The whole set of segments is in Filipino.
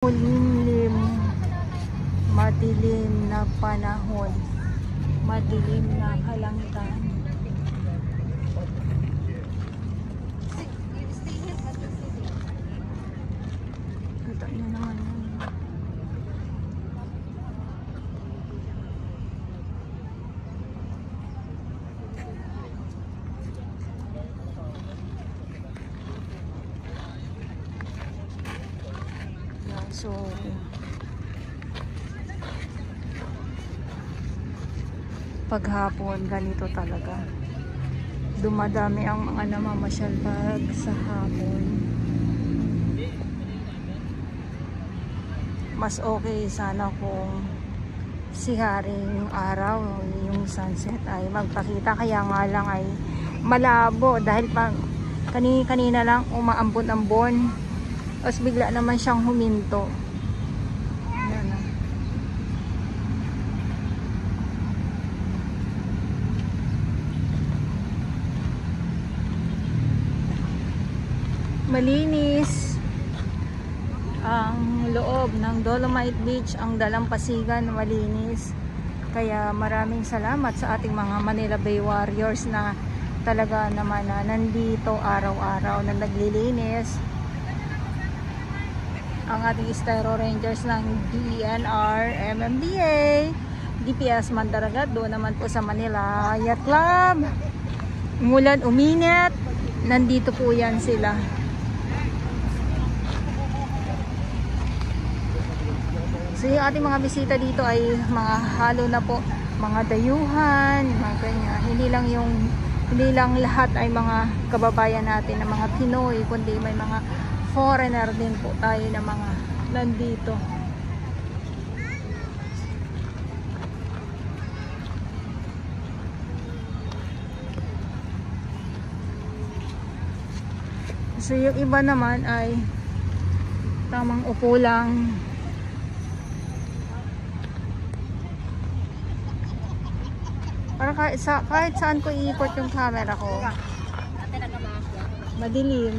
Kulimlim, madilim na panahon, madilim na kalangitan. Kita niyo naman yun. So, paghapon ganito talaga. Dumadami ang mga namamasyal pag sa hapon. Mas okay sana kung si haring araw, yung sunset ay magpakita. Kaya nga lang ay malabo dahil pag kanina lang umaambon-ambon. Tapos bigla naman siyang huminto. Ayan na. Malinis ang loob ng Dolomite Beach, ang Dalampasigan malinis. Kaya maraming salamat sa ating mga Manila Bay Warriors na talaga naman na nandito araw-araw na naglilinis. Ang ating Styro Rangers ng DNR, MMDA, DPS Mandaragat, doon naman po sa Manila Yacht Club. Umulan, uminit, nandito po yan sila. So yung ating mga bisita dito ay mga halo na po, mga dayuhan, mga ganyan. Hindi lang lahat ay mga kababayan natin na mga Pinoy, kundi may mga foreigner din po tayo na mga nandito. So yung iba naman ay tamang upo lang. Para kahit saan ko iikot yung camera ko. Madilim.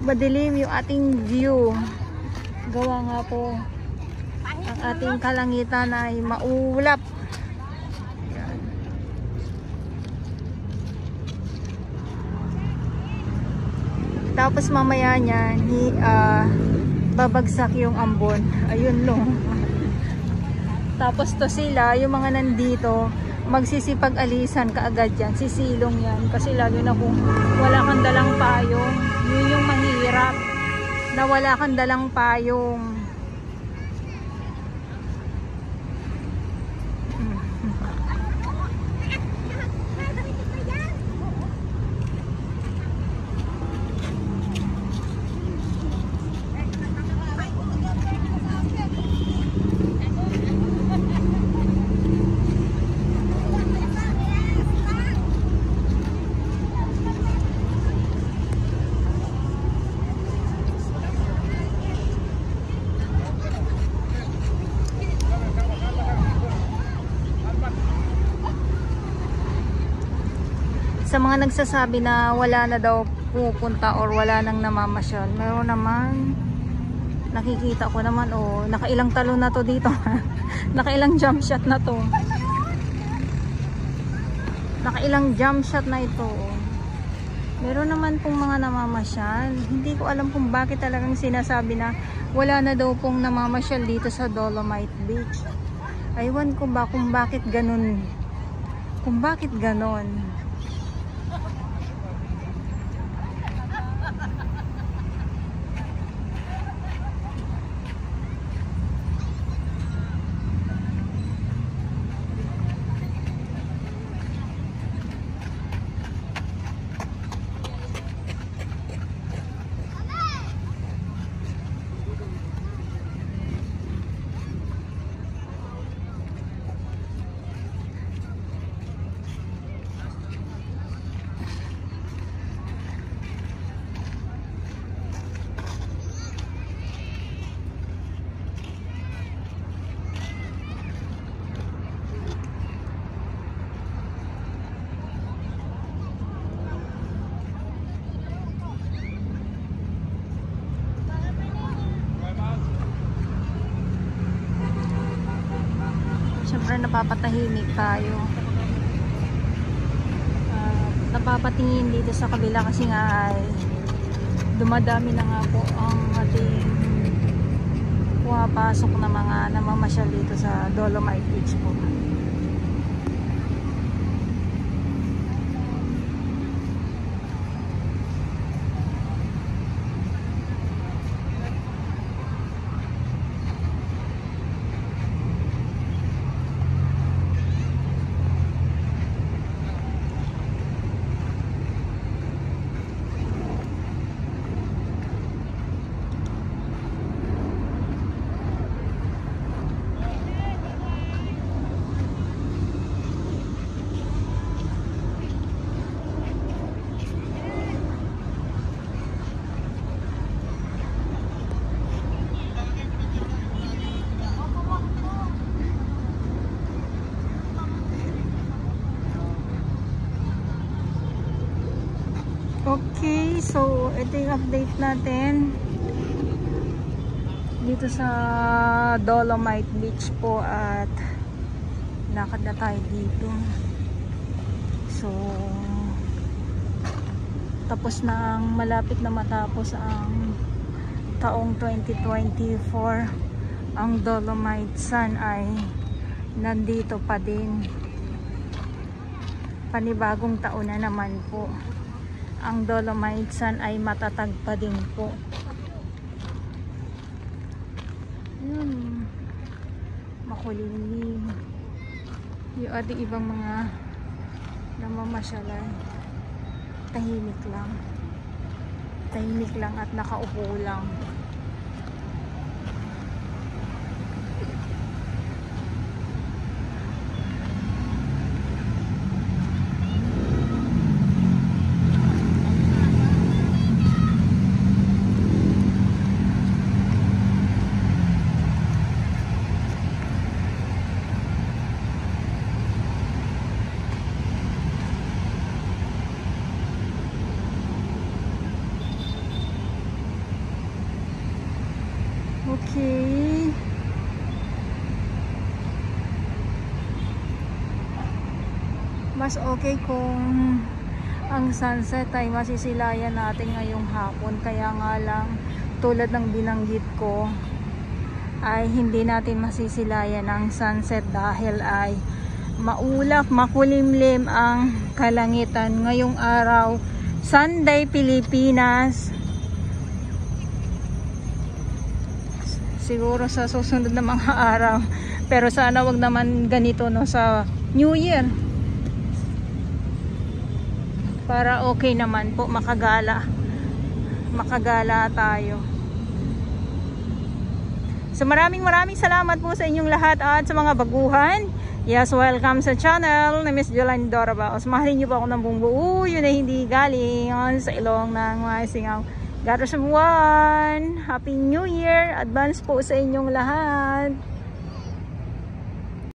Madilim yung ating view. Gawa nga po ang ating kalangitan ay maulap. Yan. Tapos mamaya niyan babagsak yung ambon. Ayun no. Tapos to sila, yung mga nandito, magsisipag-alisan kaagad yan, sisilong yan. Kasi lalo na kung wala kang dalang payong, yun yung mahirap, na wala kang dalang payong. Sa mga nagsasabi na wala na daw pupunta or wala nang namamasyal, meron naman, nakikita ko naman, oh, nakailang talon na to dito. Nakailang jump shot na to. Nakailang jump shot na ito, oh. Meron naman pong mga namamasyal. Hindi ko alam kung bakit talagang sinasabi na wala na daw pong namamasyal dito sa Dolomite Beach. Aywan ko ba kung bakit ganun. Kung bakit ganon. syempre napapatahimik tayo. Napapatingin dito sa kabila kasi nga ay dumadami na nga po ang ating pumapasok na mga namamasyal dito sa Dolomite Beach po. Okay, so ito yung update natin dito sa Dolomite Beach po at lakad na tayo dito. So tapos na ang malapit na matapos ang taong 2024. Ang Dolomite Sun ay nandito pa din. Panibagong taon na naman po. Ang Dolomite Sun ay matatag pa din po. Yun. Makulimlim. Yung ating ibang mga namamasyalay. Tahimik lang. Tahimik lang at nakaupo lang. Okay. Mas okay kung ang sunset ay masisilayan natin ngayong hapon. Kaya nga lang, tulad ng binanggit ko, ay hindi natin masisilayan ang sunset dahil ay maulap, makulimlim ang kalangitan ngayong araw. Sunday, Pilipinas. Siguro sa susunod na mga araw, pero sana wag naman ganito no sa New Year, para okay naman po, makagala tayo. So maraming salamat po sa inyong lahat at sa mga baguhan. Yes, welcome sa channel na Miss Jolene Dorabaos. Mahalin niyo po ako ng buong buo, yun ay hindi galing sa ilong ng mga singaw. God bless everyone. Happy New Year. Advance po sa inyong lahat.